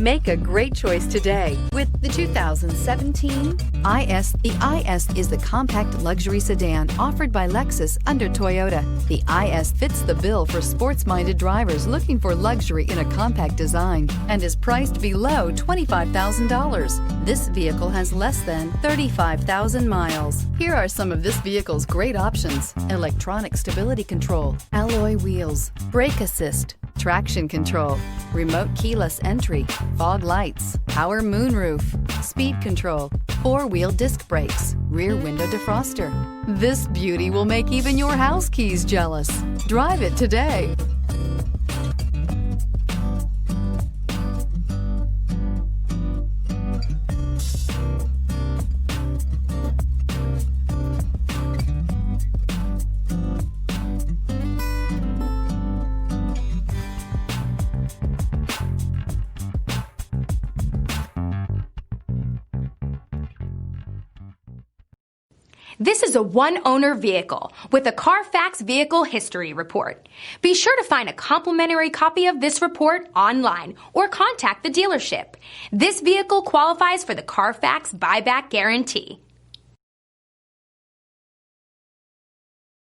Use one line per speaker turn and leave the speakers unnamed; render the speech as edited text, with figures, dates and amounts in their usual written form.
Make a great choice today with the 2017 IS. The IS is the compact luxury sedan offered by Lexus under Toyota. The IS fits the bill for sports-minded drivers looking for luxury in a compact design and is priced below $25,000. This vehicle has less than 35,000 miles. Here are some of this vehicle's great options: electronic stability control, alloy wheels, brake assist, traction control, remote keyless entry, fog lights, power moonroof, speed control, four-wheel disc brakes, rear window defroster. This beauty will make even your house keys jealous. Drive it today.
This is a one-owner vehicle with a CARFAX Vehicle History Report. Be sure to find a complimentary copy of this report online or contact the dealership. This vehicle qualifies for the CARFAX Buyback Guarantee.